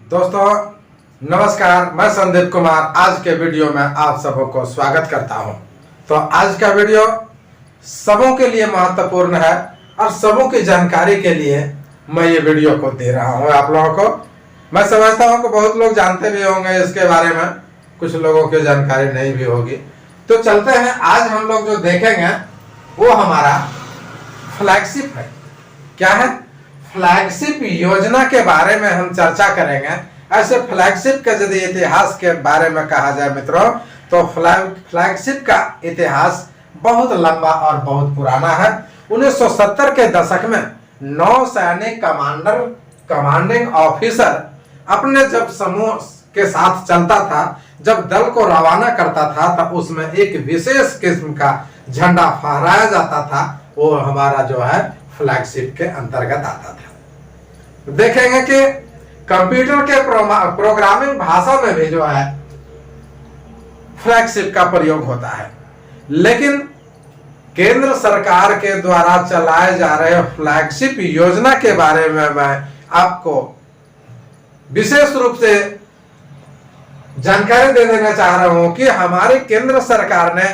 दोस्तों नमस्कार, मैं संदीप कुमार आज के वीडियो में आप सबों को स्वागत करता हूं। तो आज का वीडियो सबों के लिए महत्वपूर्ण है और सबों की जानकारी के लिए मैं ये वीडियो को दे रहा हूं आप लोगों को। मैं समझता हूं कि बहुत लोग जानते भी होंगे इसके बारे में, कुछ लोगों की जानकारी नहीं भी होगी। तो चलते हैं, आज हम लोग जो देखेंगे वो हमारा फ्लैगशिप है। क्या है? फ्लैगशिप योजना के बारे में हम चर्चा करेंगे। ऐसे फ्लैगशिप के यदि इतिहास के बारे में कहा जाए मित्रों, तो फ्लैगशिप का इतिहास बहुत लंबा और बहुत पुराना है। 1970 के दशक में नौसैनिक कमांडिंग ऑफिसर अपने जब समूह के साथ चलता था, जब दल को रवाना करता था, तब उसमें एक विशेष किस्म का झंडा फहराया जाता था। वो हमारा जो है फ्लैगशिप के अंतर्गत आता था। देखेंगे कि कंप्यूटर के प्रोग्रामिंग भाषा में भी जो है फ्लैगशिप का प्रयोग होता है, लेकिन केंद्र सरकार के द्वारा चलाए जा रहे फ्लैगशिप योजना के बारे में मैं आपको विशेष रूप से जानकारी दे देना चाह रहा हूं कि हमारी केंद्र सरकार ने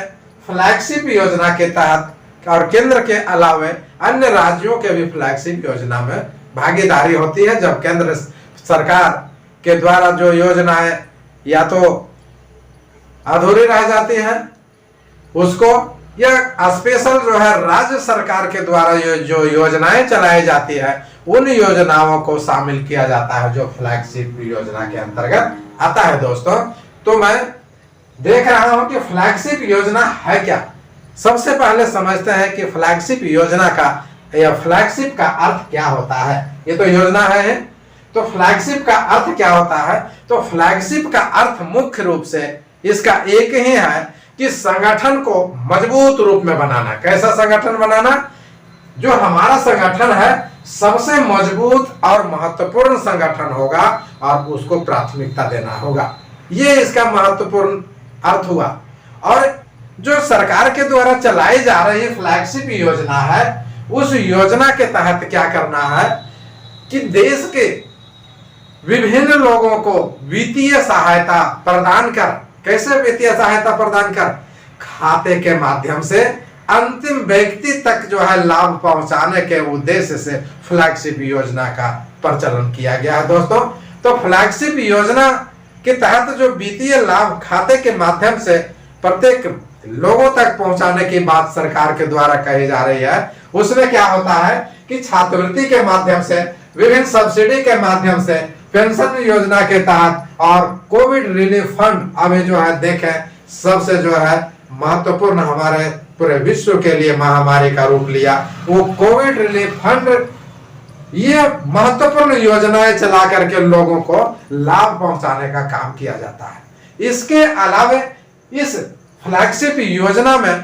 फ्लैगशिप योजना के तहत और केंद्र के अलावे अन्य राज्यों के भी फ्लैगशिप योजना में भागीदारी होती है। जब केंद्र सरकार के द्वारा जो योजनाएं या तो अधूरी रह जाती हैं, उसको या स्पेशल जो है राज्य सरकार के द्वारा जो योजनाएं चलाई जाती है, उन योजनाओं को शामिल किया जाता है जो फ्लैगशिप योजना के अंतर्गत आता है। दोस्तों, तो मैं देख रहा हूं कि फ्लैगशिप योजना है क्या। सबसे पहले समझते हैं कि फ्लैगशिप योजना का या फ्लैगशिप का अर्थ क्या होता है। ये तो योजना है, तो फ्लैगशिप का अर्थ क्या होता है? तो फ्लैगशिप का अर्थ मुख्य रूप से इसका एक ही है कि संगठन को मजबूत रूप में बनाना। कैसा संगठन बनाना? जो हमारा संगठन है सबसे मजबूत और महत्वपूर्ण संगठन होगा और उसको प्राथमिकता देना होगा। ये इसका महत्वपूर्ण अर्थ हुआ। और जो सरकार के द्वारा चलाई जा रही फ्लैगशिप योजना है, उस योजना के तहत क्या करना है कि देश के विभिन्न लोगों को वित्तीय सहायता प्रदान कर, कैसे वित्तीय सहायता प्रदान कर? खाते के माध्यम से अंतिम व्यक्ति तक जो है लाभ पहुंचाने के उद्देश्य से फ्लैगशिप योजना का प्रचलन किया गया है। दोस्तों, तो फ्लैगशिप योजना के तहत जो वित्तीय लाभ खाते के माध्यम से प्रत्येक लोगों तक पहुंचाने की बात सरकार के द्वारा कही जा रही है, उसमें क्या होता है कि छात्रवृत्ति के माध्यम से, विभिन्न सब्सिडी के माध्यम से, पेंशन योजना के तहत और कोविड रिलीफ फंड अभी जो है देखें सबसे जो है महत्वपूर्ण हमारे पूरे विश्व के लिए महामारी का रूप लिया, वो कोविड रिलीफ फंड। ये महत्वपूर्ण योजनाएं चला करके लोगों को लाभ पहुंचाने का काम किया जाता है। इसके अलावे इस फ्लैगशिप योजना में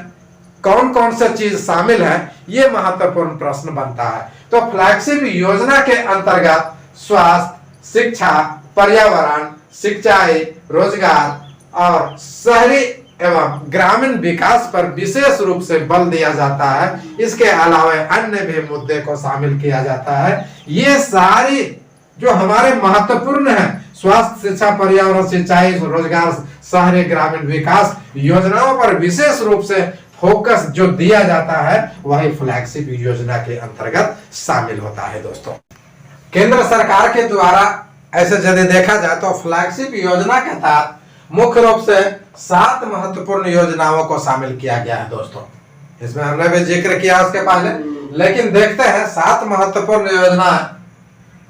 कौन कौन सा चीज शामिल है, ये महत्वपूर्ण प्रश्न बनता है। तो फ्लैगशिप योजना के अंतर्गत स्वास्थ्य, शिक्षा, पर्यावरण, सिंचाई, रोजगार और शहरी एवं ग्रामीण विकास पर विशेष रूप से बल दिया जाता है। इसके अलावा अन्य भी मुद्दे को शामिल किया जाता है। ये सारी जो हमारे महत्वपूर्ण है, स्वास्थ्य, शिक्षा, पर्यावरण, सिंचाई, रोजगार, शहरी ग्रामीण विकास योजनाओं पर विशेष रूप से फोकस जो दिया जाता है, वही फ्लैगशिप योजना के अंतर्गत शामिल होता है। दोस्तों, केंद्र सरकार के द्वारा ऐसे यदि देखा जाए तो फ्लैगशिप योजना के तहत मुख्य रूप से 7 महत्वपूर्ण योजनाओं को शामिल किया गया है। दोस्तों, इसमें हमने भी जिक्र किया उसके पहले, लेकिन देखते हैं 7 महत्वपूर्ण योजना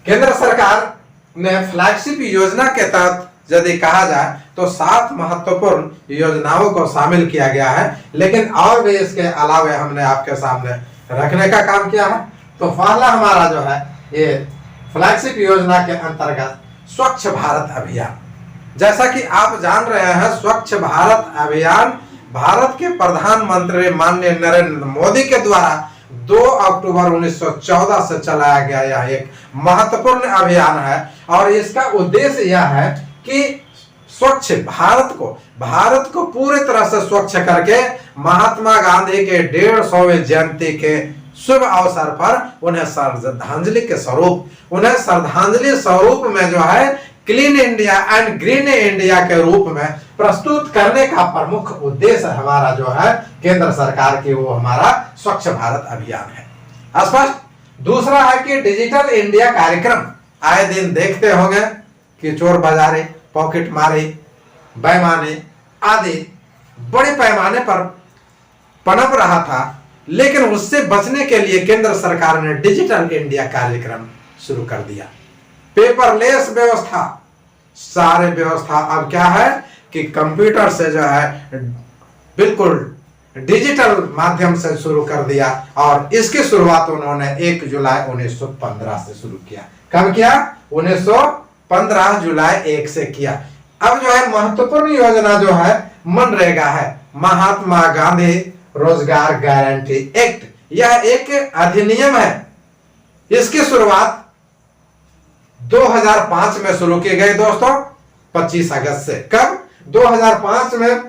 केंद्र सरकार ने फ्लैगशिप योजना के तहत यदि कहा जाए तो 7 महत्वपूर्ण योजनाओं को शामिल किया गया है। लेकिन और भी इसके अलावे हमने आपके सामने रखने का काम किया है। तो पहला हमारा जो है ये फ्लैगशिप योजना के अंतर्गत स्वच्छ भारत अभियान। जैसा कि आप जान रहे हैं, स्वच्छ भारत अभियान भारत के प्रधानमंत्री माननीय नरेंद्र मोदी के द्वारा 2 अक्टूबर 1914 से चलाया गया यह एक महत्वपूर्ण अभियान है। और इसका उद्देश्य यह है कि स्वच्छ भारत को पूरी तरह से स्वच्छ करके महात्मा गांधी के 150वें जयंती के शुभ अवसर पर उन्हें श्रद्धांजलि स्वरूप में जो है clean India and green India के रूप में प्रस्तुत करने का प्रमुख उद्देश्य हमारा जो है केंद्र सरकार की, वो हमारा स्वच्छ भारत अभियान है। स्पष्ट। दूसरा है कि डिजिटल इंडिया कार्यक्रम आए दिन देखते होंगे कि चोर बाजारी, पॉकेट मारी, बेईमानी आदि बड़े पैमाने पर पनप रहा था, लेकिन उससे बचने के लिए केंद्र सरकार ने डिजिटल इंडिया कार्यक्रम शुरू कर दिया। पेपरलेस व्यवस्था, सारे व्यवस्था अब क्या है कि कंप्यूटर से जो है बिल्कुल डिजिटल माध्यम से शुरू कर दिया, और इसकी शुरुआत उन्होंने 1 जुलाई 1915 से शुरू किया। कब किया? 1915 जुलाई 1 से किया। अब जो है महत्वपूर्ण योजना जो है मनरेगा है, महात्मा गांधी रोजगार गारंटी एक्ट। यह एक अधिनियम है। इसकी शुरुआत 2005 में शुरू की गई दोस्तों, 25 अगस्त से। कब? 2005 में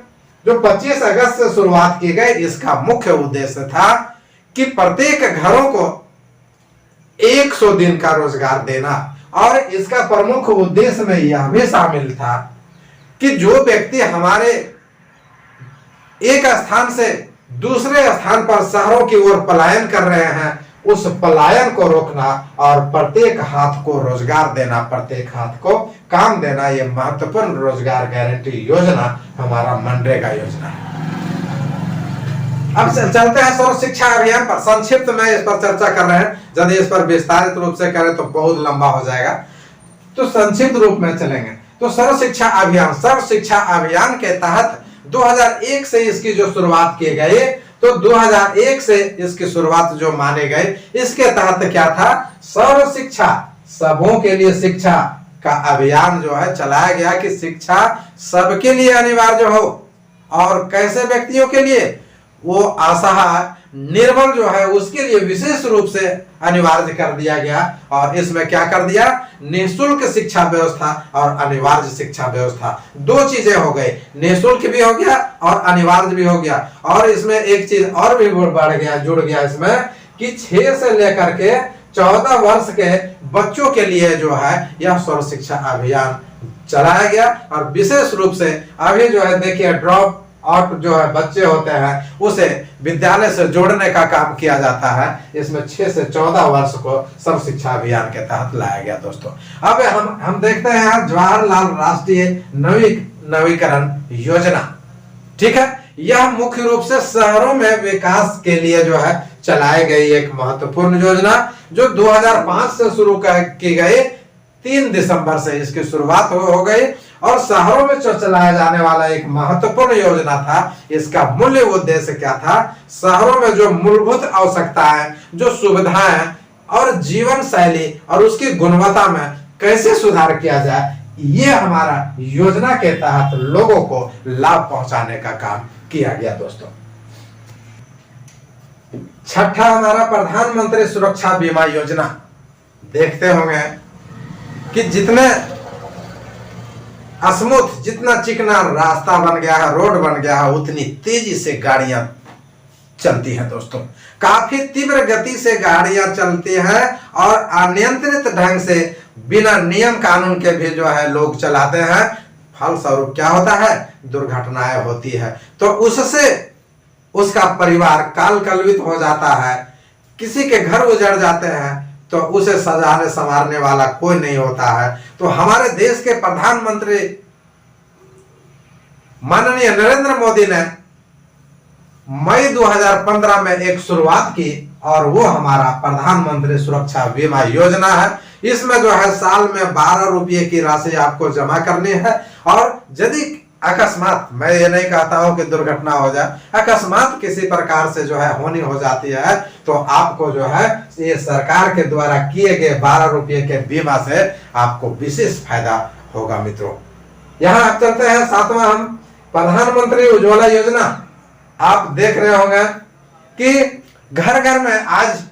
जो 25 अगस्त से शुरुआत की गई। इसका मुख्य उद्देश्य था कि प्रत्येक घरों को 100 दिन का रोजगार देना, और इसका प्रमुख उद्देश्य में यह भी शामिल था कि जो व्यक्ति हमारे एक स्थान से दूसरे स्थान पर शहरों की ओर पलायन कर रहे हैं, उस पलायन को रोकना और प्रत्येक हाथ को रोजगार देना, प्रत्येक हाथ को काम देना, यह महत्वपूर्ण रोजगार गारंटी योजना हमारा मनरेगा योजना है। अब चलते हैं सर्व शिक्षा अभियान पर। संक्षिप्त में इस पर चर्चा कर रहे हैं, यदि इस पर विस्तारित रूप से करें तो बहुत लंबा हो जाएगा, तो संक्षिप्त रूप में चलेंगे। तो सर्व शिक्षा अभियान के तहत 2001 से इसकी जो शुरुआत की गई, तो 2001 से इसकी शुरुआत जो माने गए, इसके तहत क्या था? सर्व शिक्षा, सबों के लिए शिक्षा का अभियान जो है चलाया गया कि शिक्षा सबके लिए अनिवार्य हो। और कैसे व्यक्तियों के लिए? वो असहाय, निर्बल जो है उसके लिए विशेष रूप से अनिवार्य कर दिया गया। और इसमें क्या कर दिया? निःशुल्क शिक्षा व्यवस्था और अनिवार्य शिक्षा व्यवस्था, दो चीजें हो गई, निःशुल्क भी हो गया और अनिवार्य भी हो गया। और इसमें एक चीज और भी बढ़ गया, जुड़ गया इसमें, कि 6 से लेकर के 14 वर्ष के बच्चों के लिए जो है यह सर्व शिक्षा अभियान चलाया गया। और विशेष रूप से अभी जो है देखिए ड्रॉप आउट जो है बच्चे होते हैं, उसे विद्यालय से जोड़ने का काम किया जाता है। इसमें 6 से 14 वर्ष को सर्व शिक्षा अभियान के तहत लाया गया दोस्तों। अब हम देखते हैं जवाहरलाल राष्ट्रीय नवीकरण योजना। ठीक है, यह मुख्य रूप से शहरों में विकास के लिए जो है चलाई गई एक महत्वपूर्ण योजना, जो 2005 से शुरू की गई। 3 दिसंबर से इसकी शुरुआत हो गई और शहरों में चलाया जाने वाला एक महत्वपूर्ण योजना था। इसका मूल्य उद्देश्य क्या था? शहरों में जो मूलभूत आवश्यकताएं, जो सुविधाएं और जीवन शैली और उसकी गुणवत्ता में कैसे सुधार किया जाए, ये हमारा योजना के तहत लोगों को लाभ पहुंचाने का काम किया गया दोस्तों। छठा हमारा प्रधानमंत्री सुरक्षा बीमा योजना। देखते होंगे कि जितने स्मूथ, जितना चिकना रास्ता बन गया है, रोड बन गया है, उतनी तेजी से गाड़ियां चलती हैं दोस्तों। काफी तीव्र गति से गाड़ियां चलती हैं और अनियंत्रित ढंग से बिना नियम कानून के भी जो है लोग चलाते हैं। फलस्वरूप क्या होता है? दुर्घटनाएं होती है। तो उससे उसका परिवार काल कलवित हो जाता है, किसी के घर उजड़ जाते हैं, तो उसे सजाने संवारने वाला कोई नहीं होता है। तो हमारे देश के प्रधानमंत्री माननीय नरेंद्र मोदी ने मई 2015 में एक शुरुआत की, और वो हमारा प्रधानमंत्री सुरक्षा बीमा योजना है। इसमें जो है साल में 12 रुपये की राशि आपको जमा करनी है, और यदि अकस्मात, मैं ये नहीं कहता हूं कि दुर्घटना हो जाए, अकस्मात किसी प्रकार से जो है होनी हो जाती है, तो आपको जो है ये सरकार के द्वारा किए गए 12 रुपये के बीमा से आपको विशेष फायदा होगा मित्रों। यहाँ आप चलते हैं सातवां, हम प्रधानमंत्री उज्ज्वला योजना। आप देख रहे होंगे कि घर घर में आज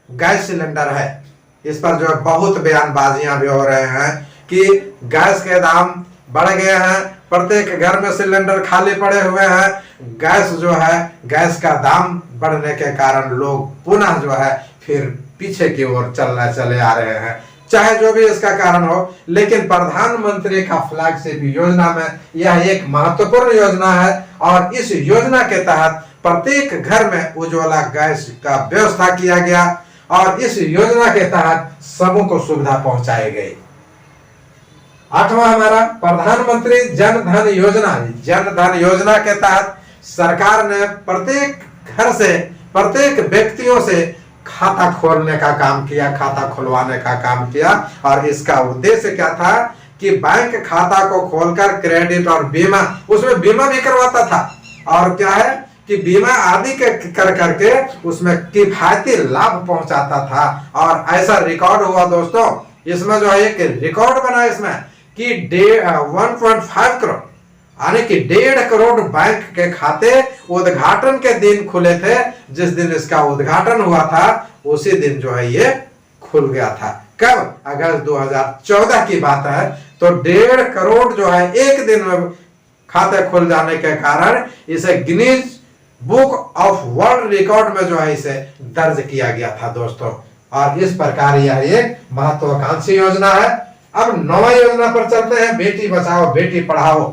गैस सिलेंडर है। इस पर जो है बहुत बयानबाजियां भी हो रहे हैं कि गैस के दाम बढ़ गए हैं, प्रत्येक घर में सिलेंडर खाली पड़े हुए हैं। गैस जो है, गैस का दाम बढ़ने के कारण लोग पुनः जो है फिर पीछे की ओर चले आ रहे हैं। चाहे जो भी इसका कारण हो, लेकिन प्रधानमंत्री का फ्लैगशिप योजना में यह एक महत्वपूर्ण योजना है। और इस योजना के तहत प्रत्येक घर में उज्ज्वला गैस का व्यवस्था किया गया और इस योजना के तहत सबों को सुविधा पहुंचाई गई। आठवां हमारा प्रधानमंत्री जन धन योजना। जन धन योजना के तहत सरकार ने प्रत्येक घर से, प्रत्येक व्यक्तियों से खाता खोलने का काम किया, खाता खुलवाने का काम किया। और इसका उद्देश्य क्या था कि बैंक खाता को खोलकर क्रेडिट और बीमा, उसमें बीमा भी करवाता था और क्या है कि बीमा आदि कर करके उसमें किफायती लाभ पहुंचाता था। और ऐसा रिकॉर्ड हुआ दोस्तों, इसमें जो है एक रिकॉर्ड बना इसमें कि 1.5 करोड़ यानी कि 1.5 करोड़ बैंक के खाते उद्घाटन के दिन खुले थे। जिस दिन इसका उद्घाटन हुआ था उसी दिन जो है ये खुल गया था। कब? अगस्त 2014 की बात है। तो 1.5 करोड़ जो है एक दिन में खाते खुल जाने के कारण इसे Guinness book of world record में जो है इसे दर्ज किया गया था दोस्तों। और इस प्रकार यह एक महत्वाकांक्षी योजना है। अब 9वां योजना पर चलते हैं, बेटी बचाओ बेटी पढ़ाओ।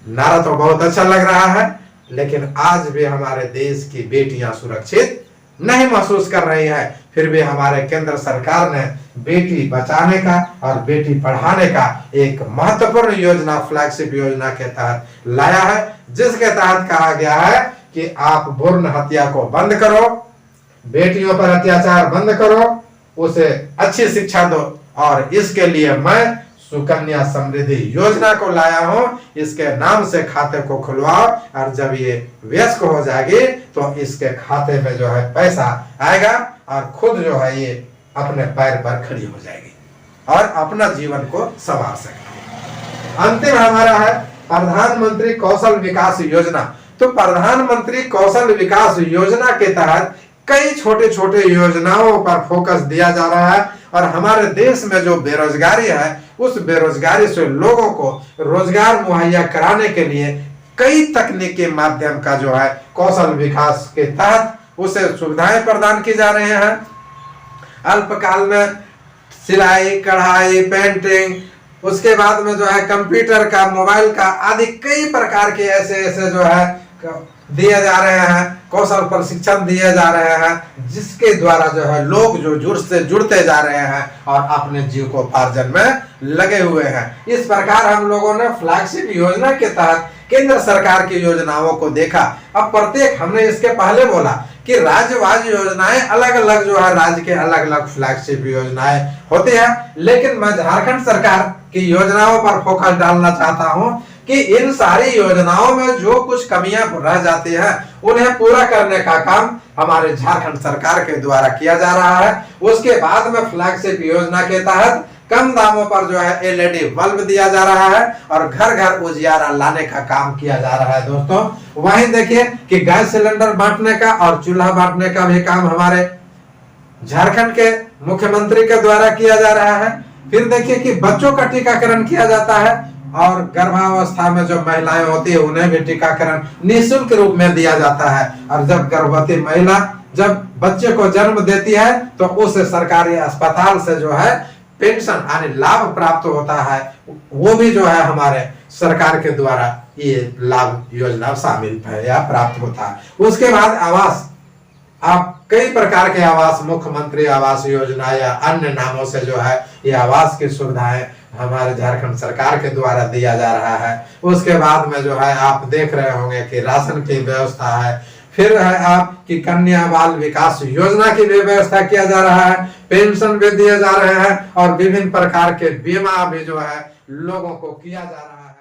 नारा तो बहुत अच्छा लग रहा है, लेकिन आज भी हमारे देश की बेटियां सुरक्षित नहीं महसूस कर रही है। फिर भी हमारे केंद्र सरकार ने बेटी बचाने का और बेटी पढ़ाने का एक महत्वपूर्ण योजना फ्लैगशिप योजना के तहत लाया है, जिसके तहत कहा गया है कि आप भ्रूण हत्या को बंद करो, बेटियों पर अत्याचार बंद करो, उसे अच्छी शिक्षा दो। और इसके लिए मैं सुकन्या समृद्धि योजना को लाया हूं। इसके नाम से खाते को खुलवाओ और जब ये वयस्क हो जाएगी तो इसके खाते में जो है पैसा आएगा और खुद जो है ये अपने पैर पर खड़ी हो जाएगी और अपना जीवन को संवार सकेगी। अंतिम हमारा है प्रधानमंत्री कौशल विकास योजना। तो प्रधानमंत्री कौशल विकास योजना के तहत कई छोटे छोटे योजनाओं पर फोकस दिया जा रहा है। और हमारे देश में जो बेरोजगारी है उस बेरोजगारी से लोगों को रोजगार मुहैया कराने के लिए कई तकनीकी माध्यम का जो है कौशल विकास के तहत उसे सुविधाएं प्रदान की जा रही हैं। अल्पकाल में सिलाई, कढ़ाई, पेंटिंग, उसके बाद में जो है कंप्यूटर का, मोबाइल का आदि कई प्रकार के ऐसे ऐसे जो है दिए जा रहे हैं, कौशल प्रशिक्षण दिए जा रहे हैं, जिसके द्वारा जो है लोग जो जुड़ते जा रहे हैं और अपने जीविकोपार्जन में लगे हुए हैं। इस प्रकार हम लोगों ने फ्लैगशिप योजना के तहत केंद्र सरकार की योजनाओं को देखा। अब प्रत्येक, हमने इसके पहले बोला कि राज्यवार योजनाएं अलग अलग जो है राज्य के अलग अलग फ्लैगशिप योजनाएं होती है, लेकिन मैं झारखंड सरकार की योजनाओं पर फोकस डालना चाहता हूं कि इन सारी योजनाओं में जो कुछ कमियां रह जाती हैं उन्हें पूरा करने का काम हमारे झारखंड सरकार के द्वारा किया जा रहा है। उसके बाद में फ्लैगशिप योजना के तहत कम दामों पर जो है एलईडी बल्ब दिया जा रहा है और घर घर उजियारा लाने का काम किया जा रहा है दोस्तों। वहीं देखिए कि गैस सिलेंडर बांटने का और चूल्हा बांटने का भी काम हमारे झारखंड के मुख्यमंत्री के द्वारा किया जा रहा है। फिर देखिए कि बच्चों का टीकाकरण किया जाता है और गर्भावस्था में जो महिलाएं होती है उन्हें भी टीकाकरण निःशुल्क रूप में दिया जाता है। और जब गर्भवती महिला जब बच्चे को जन्म देती है तो उसे सरकारी अस्पताल से जो है पेंशन यानी लाभ प्राप्त होता है, वो भी जो है हमारे सरकार के द्वारा ये लाभ योजना शामिल है या प्राप्त होता है। उसके बाद आवास, आप कई प्रकार के आवास, मुख्यमंत्री आवास योजना या अन्य नामों से जो है ये आवास की सुविधाएं हमारे झारखंड सरकार के द्वारा दिया जा रहा है। उसके बाद में जो है आप देख रहे होंगे कि राशन की व्यवस्था है। फिर है आपकी कन्या बाल विकास योजना की भी व्यवस्था किया जा रहा है, पेंशन भी दिए जा रहे हैं और विभिन्न प्रकार के बीमा भी जो है लोगों को किया जा रहा है।